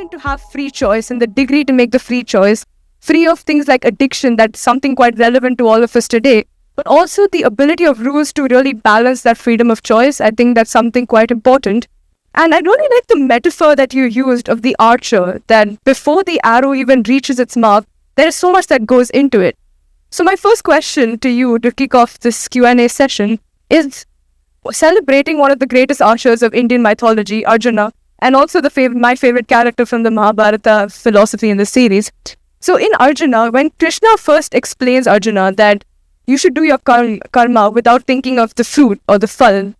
mind to have free choice and the degree to make the free choice, free of things like addiction, that's something quite relevant to all of us today, but also the ability of rules to really balance that freedom of choice. I think that's something quite important. And I really like the metaphor that you used of the archer, that before the arrow even reaches its mark, there is so much that goes into it. So my first question to you to kick off this Q&A session is celebrating one of the greatest archers of Indian mythology, Arjuna, and also my favorite character from the Mahabharata philosophy in the series. So in Arjuna, when Krishna first explains Arjuna that you should do your karma without thinking of the fruit or the phal,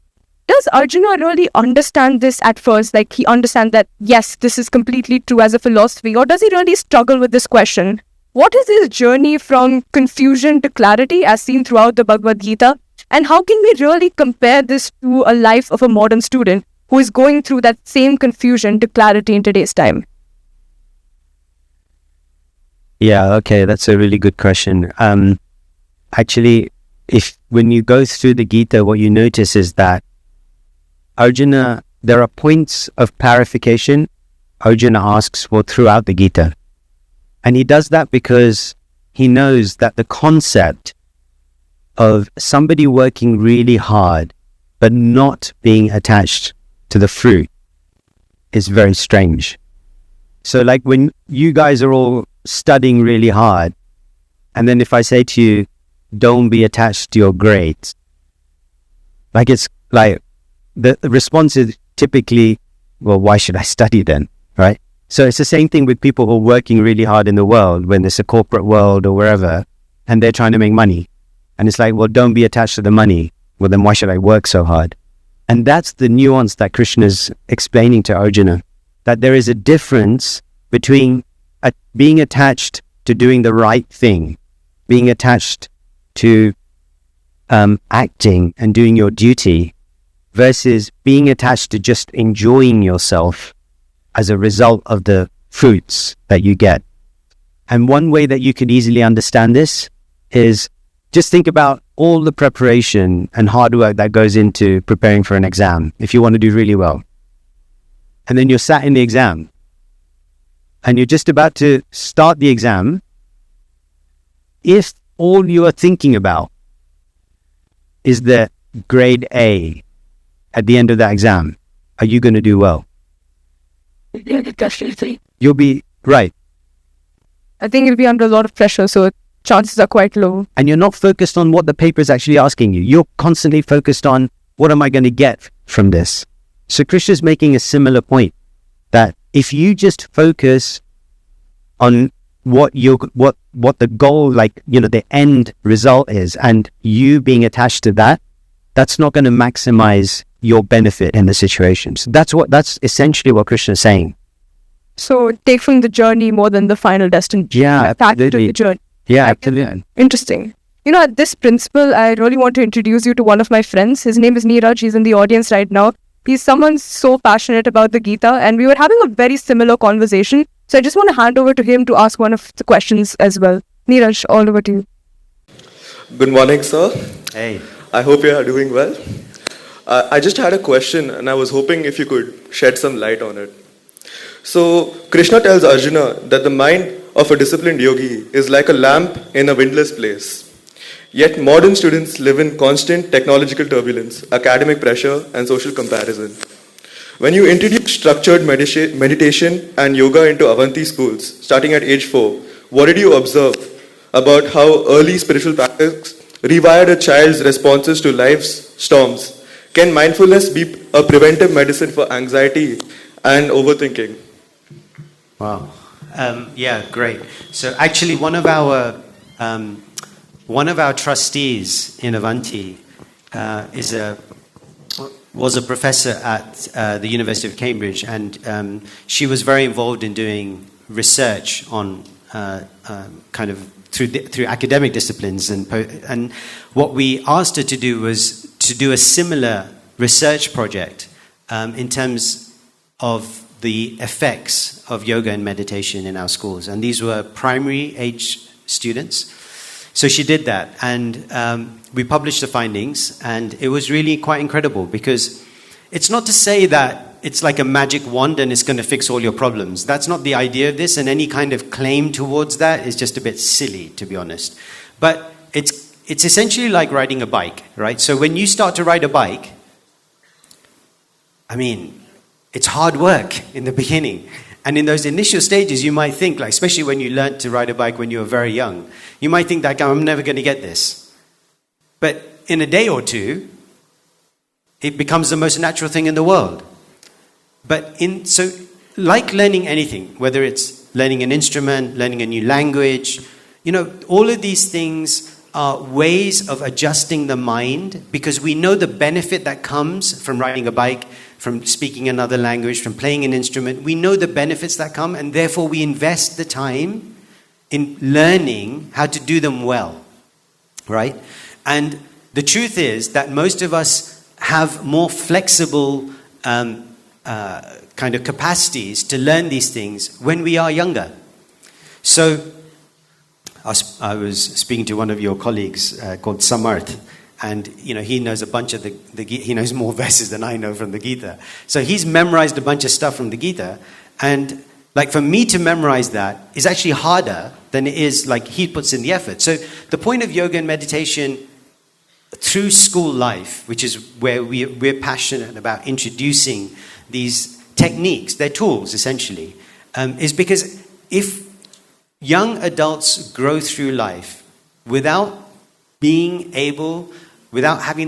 does Arjuna really understand this at first? Like, he understands that, yes, this is completely true as a philosophy, or does he really struggle with this question? What is his journey from confusion to clarity as seen throughout the Bhagavad Gita? And how can we really compare this to a life of a modern student who is going through that same confusion to clarity in today's time? Yeah, okay, that's a really good question. Actually, when you go through the Gita, what you notice is that Arjuna, there are points of clarification Arjuna asks for throughout the Gita. And he does that because he knows that the concept of somebody working really hard but not being attached to the fruit is very strange. So like when you guys are all studying really hard, and then if I say to you, don't be attached to your grades, like it's like the response is typically, well, why should I study then, right? So it's the same thing with people who are working really hard in the world, when there's a corporate world or wherever, and they're trying to make money. And it's like, well, don't be attached to the money. Well, then why should I work so hard? And that's the nuance that Krishna is explaining to Arjuna, that there is a difference between being attached to doing the right thing, being attached to acting and doing your duty, versus being attached to just enjoying yourself as a result of the fruits that you get. And one way that you could easily understand this is just think about all the preparation and hard work that goes into preparing for an exam if you want to do really well. And then you're sat in the exam and you're just about to start the exam. If all you are thinking about is the grade A at the end of that exam, are you going to do well? You'll be right. I think you'll be under a lot of pressure, so chances are quite low. And you're not focused on what the paper is actually asking you. You're constantly focused on, what am I going to get from this? So Krishna's making a similar point, that if you just focus on what the goal, like, the end result is, and you being attached to that, that's not going to maximize your benefit in the situation. So that's essentially what Krishna is saying. So take from the journey more than the final destination. Yeah, absolutely. The journey. Yeah, absolutely. Interesting. At this principle, I really want to introduce you to one of my friends. His name is Neeraj. He's in the audience right now. He's someone so passionate about the Gita, and we were having a very similar conversation. So I just want to hand over to him to ask one of the questions as well. Neeraj, all over to you. Good morning, sir. Hey. I hope you are doing well. I just had a question, and I was hoping if you could shed some light on it. So, Krishna tells Arjuna that the mind of a disciplined yogi is like a lamp in a windless place. Yet modern students live in constant technological turbulence, academic pressure, and social comparison. When you introduce structured meditation and yoga into Avanti schools, starting at age 4, what did you observe about how early spiritual practice rewired a child's responses to life's storms? Can mindfulness be a preventive medicine for anxiety and overthinking? Wow. Yeah, great. So actually, one of our trustees in Avanti was a professor at the University of Cambridge, and she was very involved in doing research on kind of through academic disciplines, and what we asked her to do was to do a similar research project in terms of the effects of yoga and meditation in our schools, and these were primary age students. So she did that, and we published the findings, and it was really quite incredible, because it's not to say that it's like a magic wand and it's going to fix all your problems. That's not the idea of this, and any kind of claim towards that is just a bit silly, to be honest. But it's essentially like riding a bike, right? So when you start to ride a bike, I mean, it's hard work in the beginning. And in those initial stages, you might think, like, especially when you learned to ride a bike when you were very young, you might think that I'm never going to get this. But in a day or two, it becomes the most natural thing in the world. So like learning anything, whether it's learning an instrument, learning a new language, all of these things are ways of adjusting the mind, because we know the benefit that comes from riding a bike, from speaking another language, from playing an instrument. We know the benefits that come, and therefore we invest the time in learning how to do them well, right? And the truth is that most of us have more flexible kind of capacities to learn these things when we are younger. So I was speaking to one of your colleagues called Samarth, and he knows a bunch of he knows more verses than I know from the Gita. So he's memorized a bunch of stuff from the Gita, and like for me to memorize that is actually harder than it is like he puts in the effort. So the point of yoga and meditation through school life, which is where we're passionate about introducing these techniques, they're tools essentially, is because if young adults grow through life without having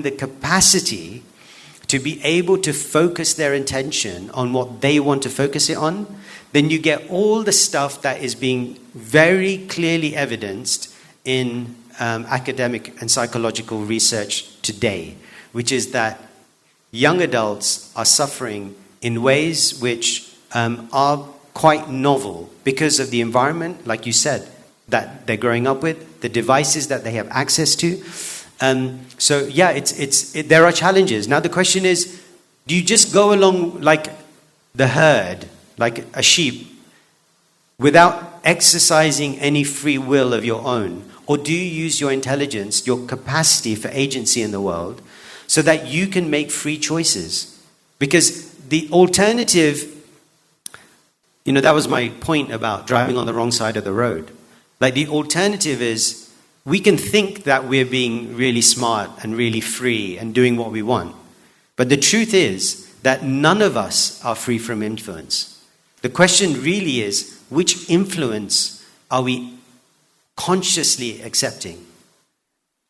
the capacity to be able to focus their attention on what they want to focus it on, then you get all the stuff that is being very clearly evidenced in academic and psychological research today, which is that young adults are suffering in ways which are quite novel because of the environment, like you said, that they're growing up with, the devices that they have access to. So yeah, there are challenges. Now the question is, do you just go along like the herd, like a sheep, without exercising any free will of your own? Or do you use your intelligence, your capacity for agency in the world, so that you can make free choices? Because the alternative, that was my point about driving on the wrong side of the road. Like the alternative is, we can think that we're being really smart and really free and doing what we want. But the truth is that none of us are free from influence. The question really is, which influence are we consciously accepting?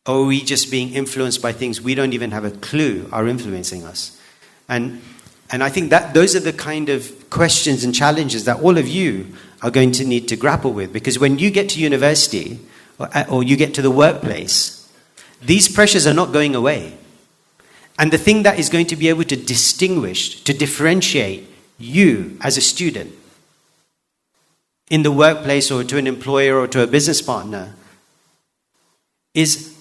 Or are we just being influenced by things we don't even have a clue are influencing us? And I think that those are the kind of questions and challenges that all of you are going to need to grapple with. Because when you get to university or you get to the workplace, these pressures are not going away. And the thing that is going to be able to distinguish, to differentiate you as a student in the workplace or to an employer or to a business partner is,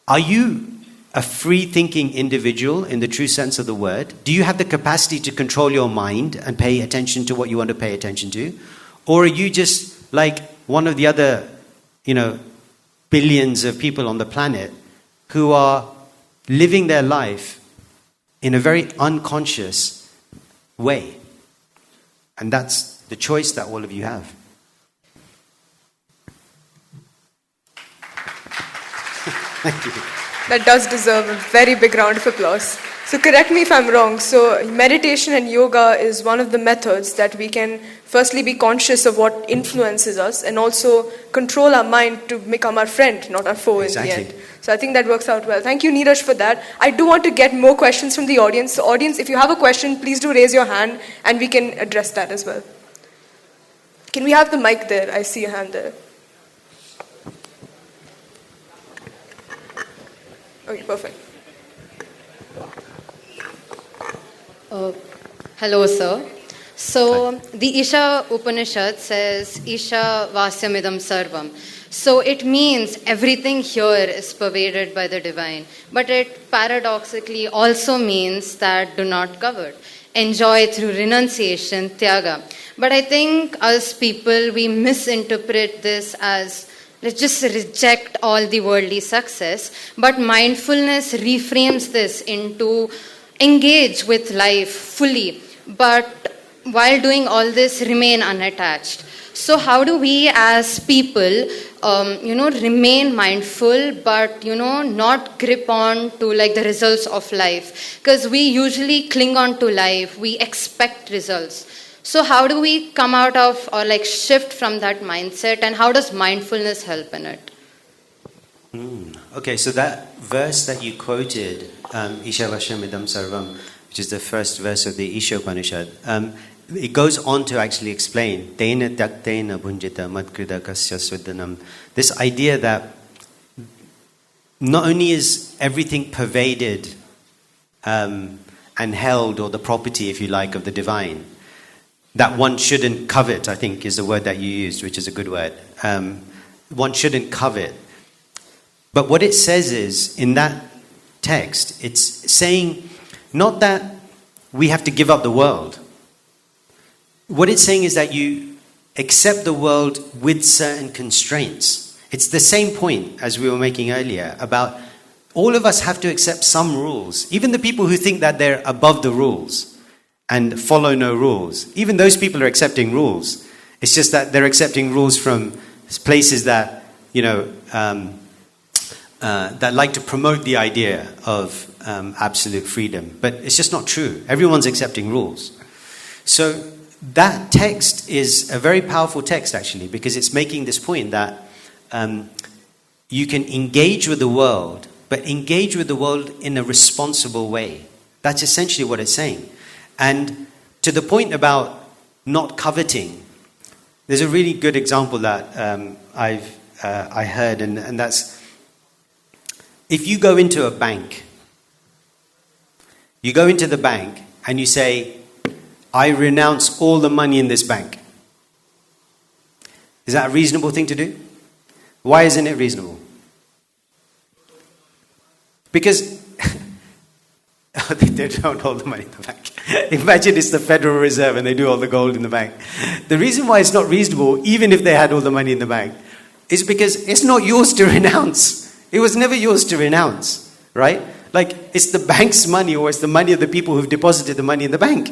are you a free-thinking individual in the true sense of the word? Do you have the capacity to control your mind and pay attention to what you want to pay attention to? Or are you just like one of the other, billions of people on the planet who are living their life in a very unconscious way? And that's the choice that all of you have. Thank you. That does deserve a very big round of applause. So correct me if I'm wrong. So meditation and yoga is one of the methods that we can firstly be conscious of what influences us and also control our mind to become our friend, not our foe Exactly. in the end. So I think that works out well. Thank you, Neeraj, for that. I do want to get more questions from the audience. So audience, if you have a question, please do raise your hand and we can address that as well. Can we have the mic there? I see a hand there. Okay, perfect. Hello, sir. So, the Isha Upanishad says, Isha Vasyamidam Sarvam. So, it means everything here is pervaded by the divine. But it paradoxically also means that do not covet. Enjoy through renunciation, tyaga. But I think as people, we misinterpret this as, let's just reject all the worldly success. But mindfulness reframes this into engage with life fully. but while doing all this, remain unattached. So how do we as people, remain mindful, but, not grip on to like the results of life? Because we usually cling on to life, we expect results. So how do we come out of or like shift from that mindset, and how does mindfulness help in it? Okay, so that verse that you quoted, Isha Vashamidam Sarvam, which is the first verse of the Isha Upanishad, it goes on to actually explain Tena Daktena Bunjita Madkrida Kasya Sudhanam. This idea that not only is everything pervaded and held, or the property, if you like, of the divine, that one shouldn't covet, I think is the word that you used, which is a good word. One shouldn't covet. But what it says is, in that text, it's saying not that we have to give up the world. What it's saying is that you accept the world with certain constraints. It's the same point as we were making earlier about all of us have to accept some rules. Even the people who think that they're above the rules and follow no rules, even those people are accepting rules. It's just that they're accepting rules from places that, that like to promote the idea of absolute freedom. But it's just not true. Everyone's accepting rules. So that text is a very powerful text, actually, because it's making this point that you can engage with the world, but engage with the world in a responsible way. That's essentially what it's saying. And to the point about not coveting, there's a really good example that I heard, and that's, if you go into a bank, you go into the bank and you say, I renounce all the money in this bank. Is that a reasonable thing to do? Why isn't it reasonable? Because they don't hold the money in the bank. Imagine it's the Federal Reserve and they do all the gold in the bank. The reason why it's not reasonable, even if they had all the money in the bank, is because it's not yours to renounce. It was never yours to renounce, right? Like, it's the bank's money, or it's the money of the people who've deposited the money in the bank.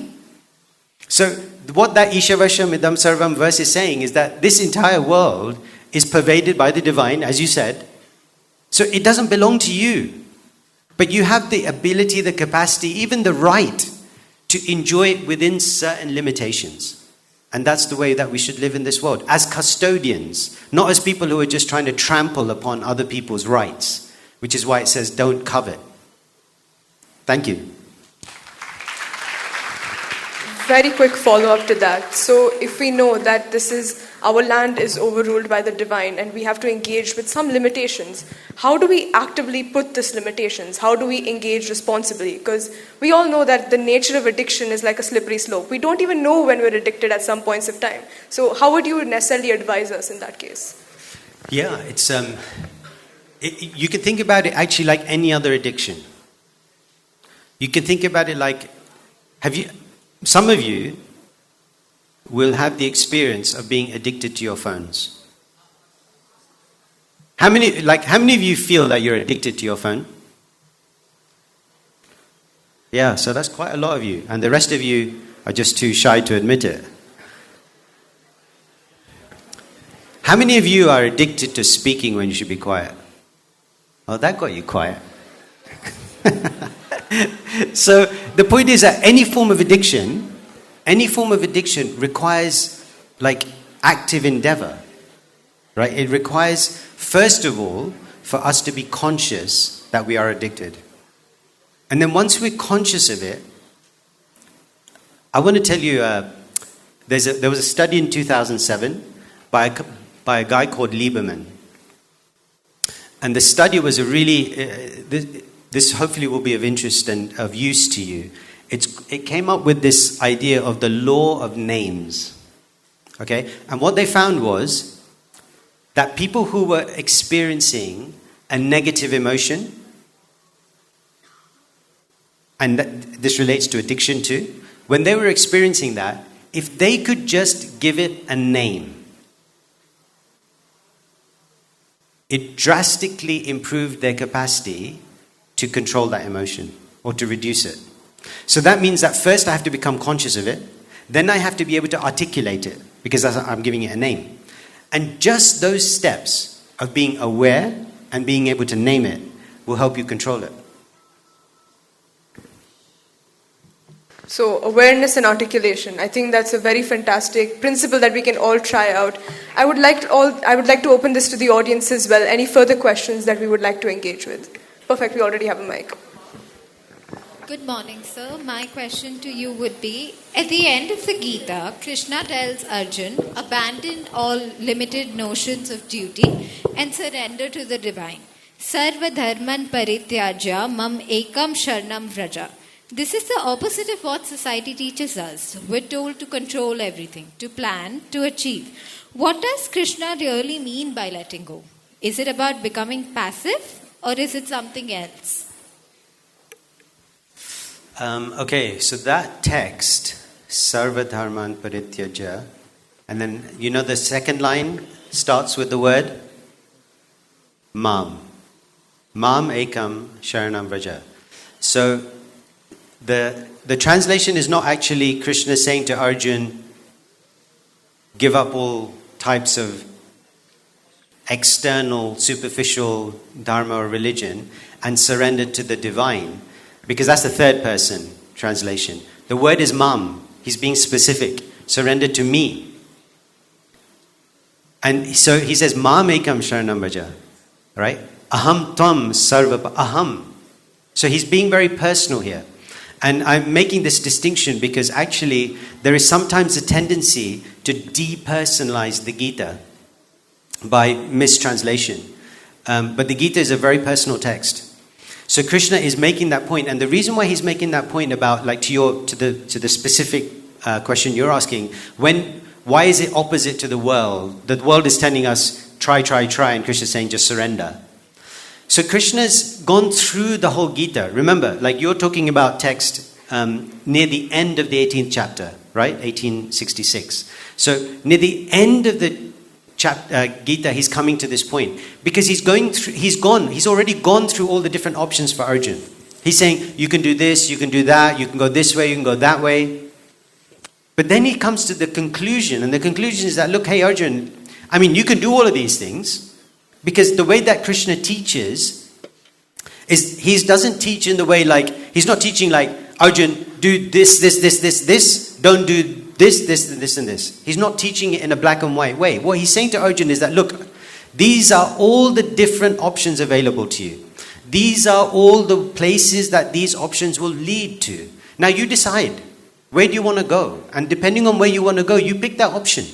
So what that Isha Vashamidam Sarvam verse is saying is that this entire world is pervaded by the divine, as you said. So it doesn't belong to you. But you have the ability, the capacity, even the right to enjoy it within certain limitations. And that's the way that we should live in this world, as custodians, not as people who are just trying to trample upon other people's rights, which is why it says don't covet. Thank you. Very quick follow-up to that. So if we know that our land is overruled by the divine and we have to engage with some limitations, how do we actively put these limitations? How do we engage responsibly? Because we all know that the nature of addiction is like a slippery slope. We don't even know when we're addicted at some points of time. So how would you necessarily advise us in that case? Yeah, it's you can think about it actually like any other addiction. You can think about it like, some of you will have the experience of being addicted to your phones. How many of you feel that you're addicted to your phone? Yeah, so that's quite a lot of you. And the rest of you are just too shy to admit it. How many of you are addicted to speaking when you should be quiet? Oh, that got you quiet. So the point is that any form of addiction requires like active endeavor, right? It requires, first of all, for us to be conscious that we are addicted. And then once we're conscious of it, I want to tell you, there was a study in 2007 by a guy called Lieberman. And the study was a really, this hopefully will be of interest and of use to you. It came up with this idea of the law of names. Okay? And what they found was that people who were experiencing a negative emotion, and this relates to addiction too, when they were experiencing that, if they could just give it a name, it drastically improved their capacity to control that emotion or to reduce it. So that means that first I have to become conscious of it. Then I have to be able to articulate it, because I'm giving it a name. And just those steps of being aware and being able to name it will help you control it. So awareness and articulation, I think that's a very fantastic principle that we can all try out. I would like to open this to the audience as well. Any further questions that we would like to engage with? Perfect, we already have a mic. Good morning, sir. My question to you would be, at the end of the Gita, Krishna tells Arjun, abandon all limited notions of duty and surrender to the divine. Sarva dharman parityajya mam ekam sharnam vraja. This is the opposite of what society teaches us. We're told to control everything, to plan, to achieve. What does Krishna really mean by letting go? Is it about becoming passive, or is it something else? Okay, so that text, Sarva Dharman Parityaja, and then you know the second line starts with the word Mam. Mam Ekam Sharanam Vraja. So the translation is not actually Krishna saying to Arjun, give up all types of external, superficial dharma or religion and surrender to the divine. Because that's the third person translation. The word is mam. He's being specific. Surrender to me. And so he says, mam ekam sharanam vraja. Right? Aham tvam sarva aham. So he's being very personal here. And I'm making this distinction because actually there is sometimes a tendency to depersonalize the Gita by mistranslation. But the Gita is a very personal text. So Krishna is making that point, and the reason why he's making that point about, like, to the specific question you're asking, why is it opposite to the world? The world is telling us try, and Krishna is saying just surrender. So Krishna's gone through the whole Gita. Remember, like you're talking about text near the end of the 18th chapter, right? 1866. So near the end of the Gita, he's coming to this point because he's already gone through all the different options for Arjun. He's saying you can do this, you can do that, you can go this way, you can go that way. But then he comes to the conclusion, and the conclusion is that, look, hey Arjun, I mean, you can do all of these things, because the way that Krishna teaches is he doesn't teach in the way like, he's not teaching like, Arjun, do this, don't do this, and this. He's not teaching it in a black and white way. What he's saying to Arjun is that, look, these are all the different options available to you. These are all the places that these options will lead to. Now you decide, where do you want to go? And depending on where you want to go, you pick that option.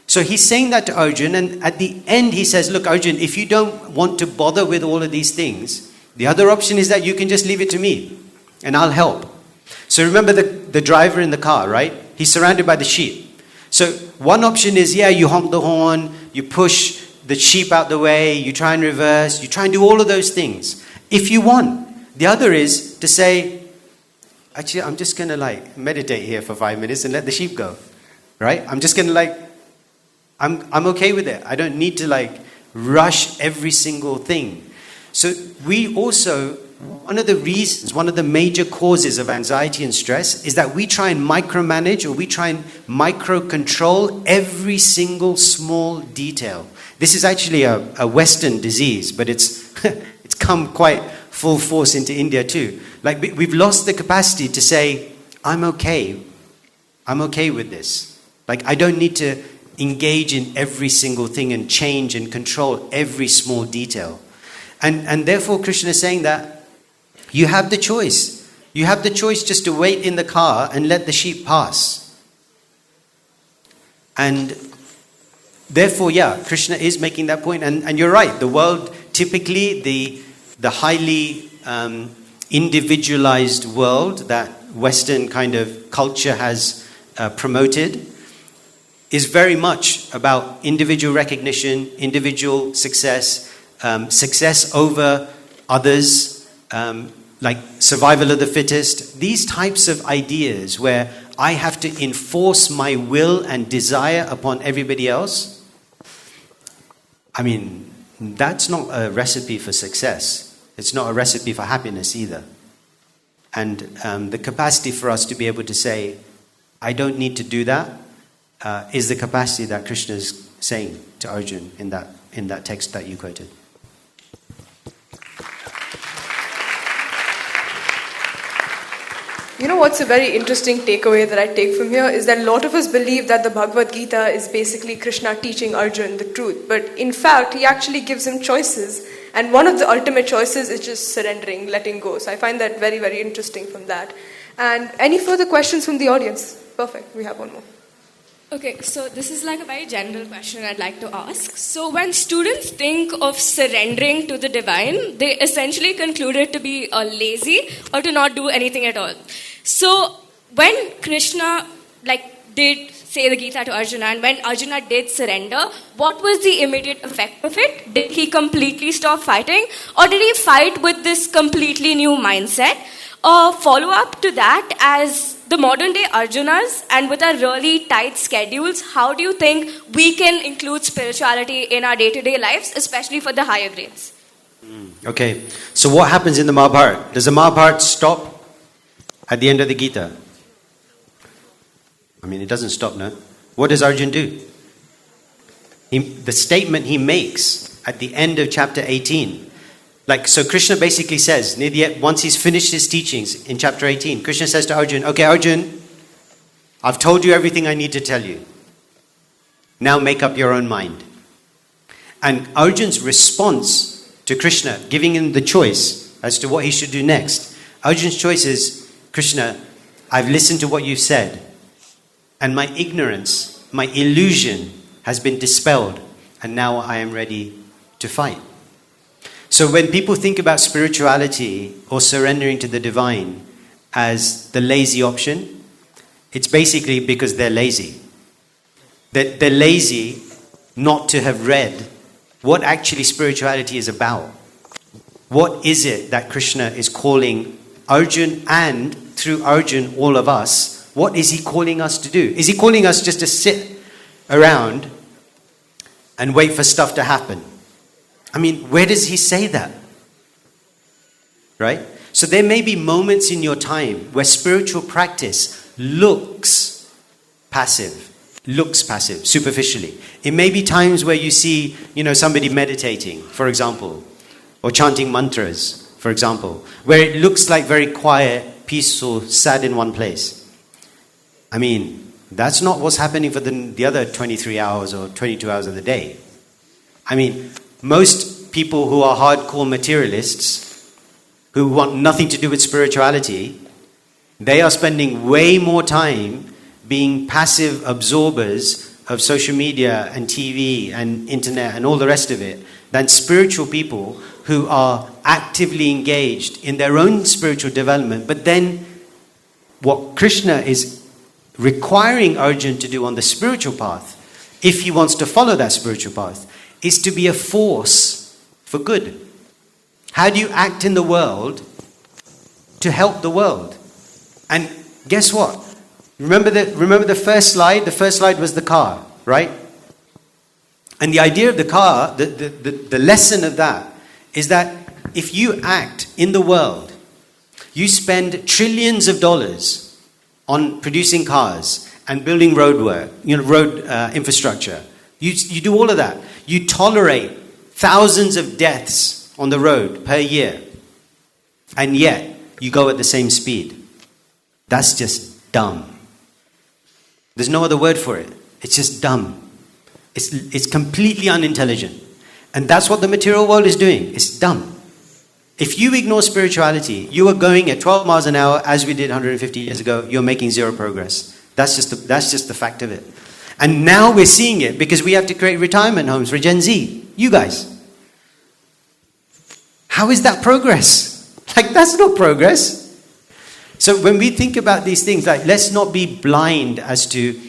So he's saying that to Arjun, and at the end he says, look Arjun, if you don't want to bother with all of these things, the other option is that you can just leave it to me, and I'll help. So remember the driver in the car, right? He's surrounded by the sheep. So one option is, you honk the horn, you push the sheep out the way, you try and reverse, you try and do all of those things, if you want. The other is to say, actually, I'm just going to meditate here for 5 minutes and let the sheep go, right? I'm just going to I'm okay with it. I don't need to rush every single thing. So we also, one of the major causes of anxiety and stress is that we try and micromanage, or we try and micro-control every single small detail. This is actually a Western disease, but it's come quite full force into India too. We've lost the capacity to say, I'm okay with this. I don't need to engage in every single thing and change and control every small detail. And therefore Krishna is saying that you have the choice. You have the choice just to wait in the car and let the sheep pass. And therefore, Krishna is making that point. And you're right, the world, typically the highly individualized world that Western kind of culture has promoted is very much about individual recognition, individual success, success over others, like survival of the fittest. These types of ideas where I have to enforce my will and desire upon everybody else, I mean, that's not a recipe for success. It's not a recipe for happiness either. And the capacity for us to be able to say, I don't need to do that, is the capacity that Krishna is saying to Arjun in that text that you quoted. You know what's a very interesting takeaway that I take from here is that a lot of us believe that the Bhagavad Gita is basically Krishna teaching Arjun the truth. But in fact, he actually gives him choices. And one of the ultimate choices is just surrendering, letting go. So I find that very, very interesting from that. And any further questions from the audience? Perfect. We have one more. Okay, so this is like a very general question I'd like to ask. So when students think of surrendering to the divine, they essentially conclude it to be lazy or to not do anything at all. So when Krishna did say the Gita to Arjuna, and when Arjuna did surrender, what was the immediate effect of it? Did he completely stop fighting, or did he fight with this completely new mindset? Follow up to that, as the modern day Arjunas and with our really tight schedules, how do you think we can include spirituality in our day-to-day lives, especially for the higher grades? Okay, so what happens in the Mahabharata? Does the Mahabharata stop at the end of the Gita? I mean, it doesn't stop, no? What does Arjun do? The statement he makes at the end of chapter 18, so Krishna basically says, once he's finished his teachings in chapter 18, Krishna says to Arjun, okay, Arjun, I've told you everything I need to tell you. Now make up your own mind. And Arjun's response to Krishna, giving him the choice as to what he should do next, Arjun's choice is, Krishna, I've listened to what you've said, and my ignorance, my illusion has been dispelled, and now I am ready to fight. So when people think about spirituality or surrendering to the divine as the lazy option, it's basically because they're lazy. They're lazy not to have read what actually spirituality is about. What is it that Krishna is calling Arjun, and through Arjun all of us, what is he calling us to do? Is he calling us just to sit around and wait for stuff to happen? I mean, where does he say that? Right? So there may be moments in your time where spiritual practice looks passive, superficially. It may be times where you see, somebody meditating, for example, or chanting mantras, for example, where it looks like very quiet, peaceful, sat in one place. I mean, that's not what's happening for the other 23 hours or 22 hours of the day. I mean, most people who are hardcore materialists, who want nothing to do with spirituality, they are spending way more time being passive absorbers of social media and TV and internet and all the rest of it than spiritual people who are actively engaged in their own spiritual development. But then what Krishna is requiring Arjun to do on the spiritual path, if he wants to follow that spiritual path, is to be a force for good. How do you act in the world to help the world? And guess what? Remember the first slide? The first slide was the car, right? And the idea of the car, the lesson of that is that if you act in the world, you spend trillions of dollars on producing cars and building road infrastructure. You do all of that. You tolerate thousands of deaths on the road per year, and yet you go at the same speed. That's just dumb. There's no other word for it. It's just dumb. It's completely unintelligent. And that's what the material world is doing. It's dumb. If you ignore spirituality, you are going at 12 miles an hour as we did 150 years ago. You're making zero progress. That's just the fact of it. And now we're seeing it because we have to create retirement homes for Gen Z. You guys. How is that progress? That's not progress. So when we think about these things, let's not be blind as to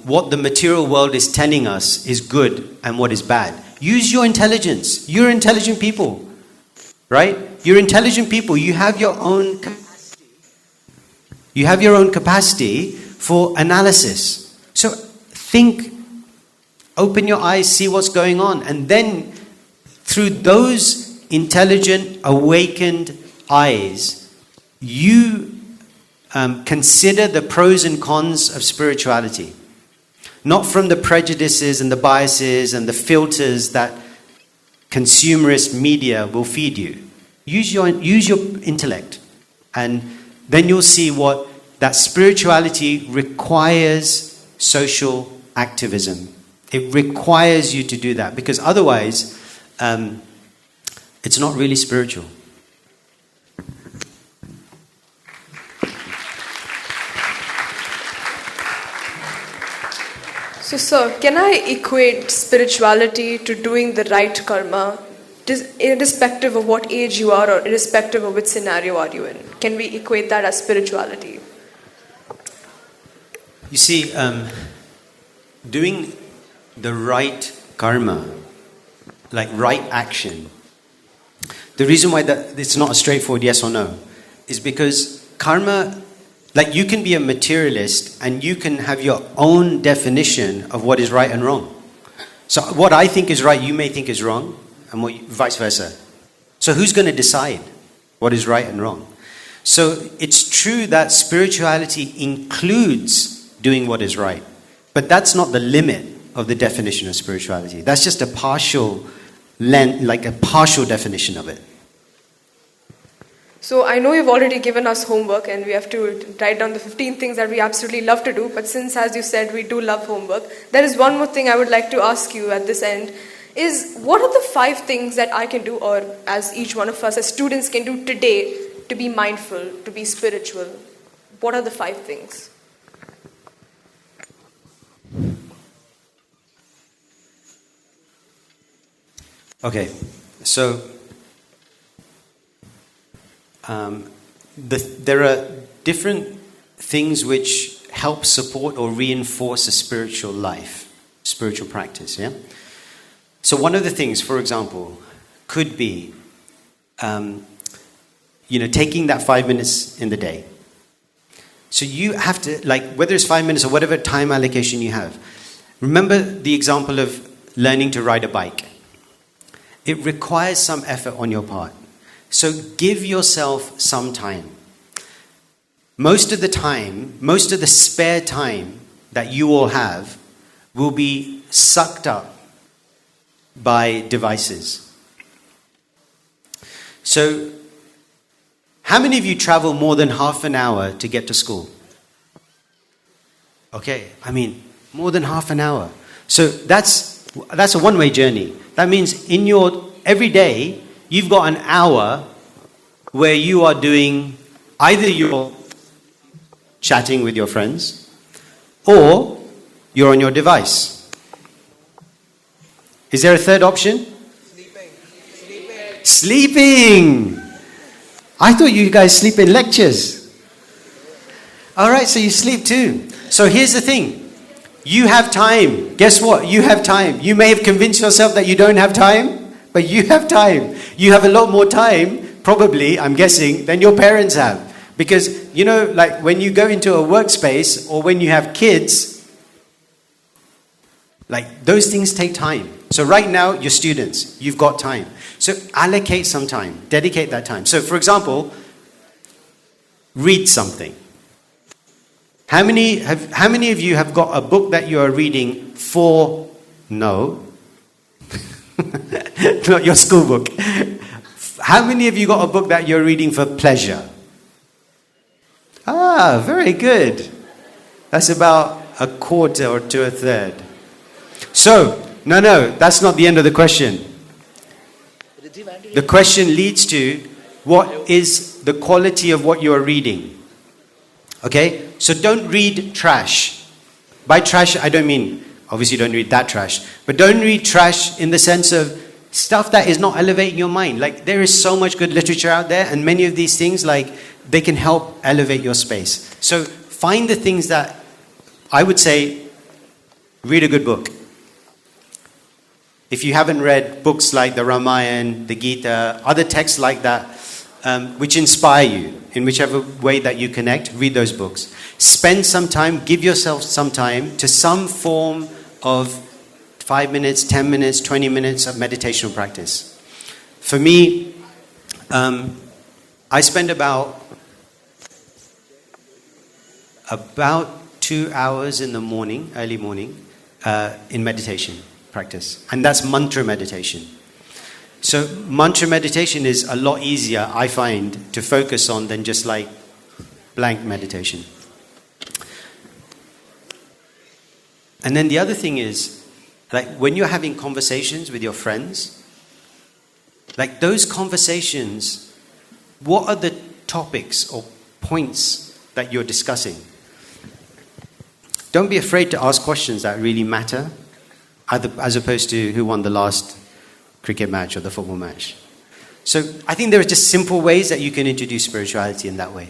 what the material world is telling us is good and what is bad. Use your intelligence. You're intelligent people, right? You're intelligent people. You have your own capacity. You have your own capacity for analysis. So think, open your eyes, see what's going on, and then through those intelligent, awakened eyes, you consider the pros and cons of spirituality, not from the prejudices and the biases and the filters that consumerist media will feed you. Use your intellect, and then you'll see what that spirituality requires. Social activism. It requires you to do that, because otherwise it's not really spiritual. So, sir, can I equate spirituality to doing the right karma, irrespective of what age you are or irrespective of which scenario are you in? Can we equate that as spirituality? You see, doing the right karma, like right action, the reason why that it's not a straightforward yes or no is because karma, like you can be a materialist and you can have your own definition of what is right and wrong. So what I think is right, you may think is wrong, and vice versa. So who's going to decide what is right and wrong? So it's true that spirituality includes doing what is right, but that's not the limit of the definition of spirituality. That's just a partial definition of it. So I know you've already given us homework and we have to write down the 15 things that we absolutely love to do. But since, as you said, we do love homework, there is one more thing I would like to ask you at this end. Is what are the 5 things that I can do, or as each one of us as students can do today to be mindful, to be spiritual? What are the 5 things? Okay, so there are different things which help support or reinforce a spiritual life, spiritual practice, yeah? So one of the things, for example, could be, taking that 5 minutes in the day. So you have to, whether it's 5 minutes or whatever time allocation you have, remember the example of learning to ride a bike. It requires some effort on your part. So give yourself some time. Most of the spare time that you all have will be sucked up by devices. So, how many of you travel more than half an hour to get to school? Okay, more than half an hour. So that's a one-way journey. That means every day, you've got an hour where you are doing, either you're chatting with your friends, or you're on your device. Is there a third option? Sleeping. I thought you guys sleep in lectures. All right, so you sleep too. So here's the thing. You have time. Guess what? You have time. You may have convinced yourself that you don't have time, but you have time. You have a lot more time, probably, I'm guessing, than your parents have. Because, when you go into a workspace or when you have kids, those things take time. So right now, you're students. You've got time. So allocate some time. Dedicate that time. So, for example, read something. How many of you have got a book that you are reading for... No. Not your school book. How many of you got a book that you're reading for pleasure? Ah, very good. That's about a quarter or to a third. So, no, that's not the end of the question. The question leads to what is the quality of what you are reading. Okay? So don't read trash. By trash, I don't mean, obviously don't read that trash, but don't read trash in the sense of stuff that is not elevating your mind. There is so much good literature out there, and many of these things, they can help elevate your space. So find the things that, I would say, read a good book. If you haven't read books like the Ramayana, the Gita, other texts like that, which inspire you in whichever way that you connect, read those books. Spend some time, give yourself some time to some form of 5 minutes, 10 minutes, 20 minutes of meditational practice. For me, I spend about about 2 hours in the morning, early morning, in meditation practice. And that's mantra meditation. So mantra meditation is a lot easier, I find, to focus on than just like blank meditation. And then the other thing is, like when you're having conversations with your friends, like those conversations, what are the topics or points that you're discussing? Don't be afraid to ask questions that really matter, as opposed to who won the last cricket match or the football match. So I think there are just simple ways that you can introduce spirituality in that way.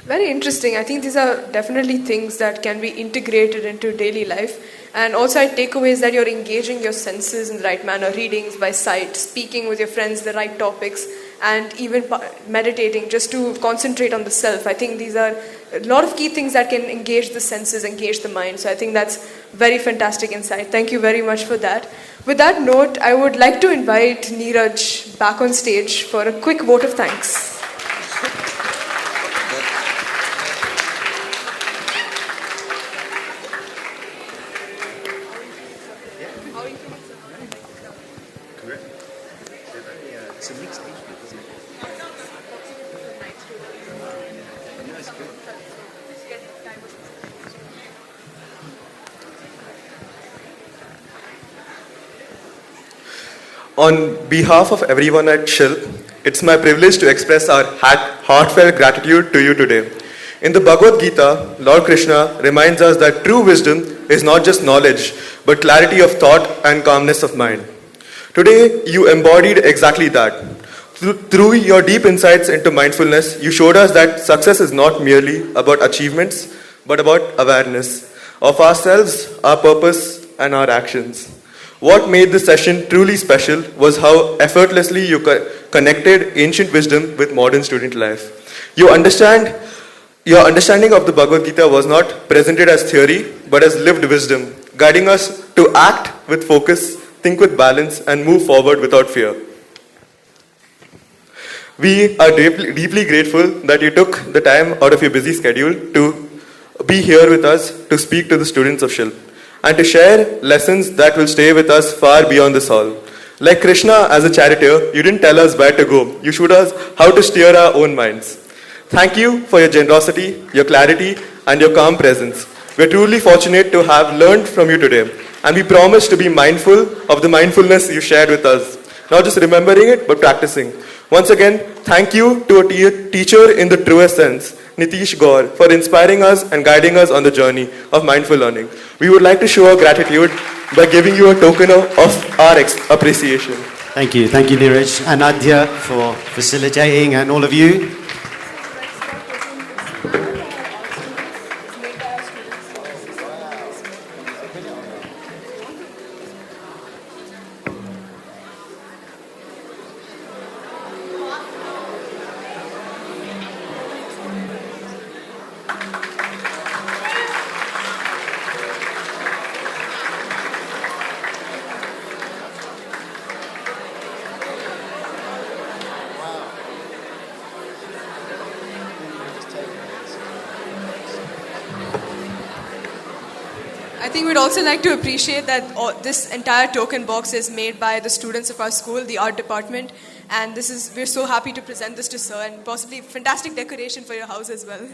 Very interesting. I think these are definitely things that can be integrated into daily life. And also I take away is that you're engaging your senses in the right manner, readings by sight, speaking with your friends the right topics, and even meditating just to concentrate on the self. I think these are a lot of key things that can engage the senses, engage the mind. So I think that's very fantastic insight. Thank you very much for that. With that note, I would like to invite Neeraj back on stage for a quick vote of thanks. On behalf of everyone at Shilp, it's my privilege to express our heartfelt gratitude to you today. In the Bhagavad Gita, Lord Krishna reminds us that true wisdom is not just knowledge, but clarity of thought and calmness of mind. Today, you embodied exactly that. Through your deep insights into mindfulness, you showed us that success is not merely about achievements, but about awareness of ourselves, our purpose, and our actions. What made this session truly special was how effortlessly you connected ancient wisdom with modern student life. Your understanding of the Bhagavad Gita was not presented as theory, but as lived wisdom, guiding us to act with focus, think with balance, and move forward without fear. We are deeply grateful that you took the time out of your busy schedule to be here with us to speak to the students of Shilp, and to share lessons that will stay with us far beyond this hall. Like Krishna as a charioteer, you didn't tell us where to go. You showed us how to steer our own minds. Thank you for your generosity, your clarity, and your calm presence. We're truly fortunate to have learned from you today, and we promise to be mindful of the mindfulness you shared with us. Not just remembering it, but practicing. Once again, thank you to a teacher in the truest sense, Nitish Gaur, for inspiring us and guiding us on the journey of mindful learning. We would like to show our gratitude by giving you a token of our appreciation. Thank you. Thank you, Neeraj and Aadya, for facilitating, and all of you. I think we'd also like to appreciate that this entire token box is made by the students of our school, the art department, and we're so happy to present this to Sir, and possibly fantastic decoration for your house as well.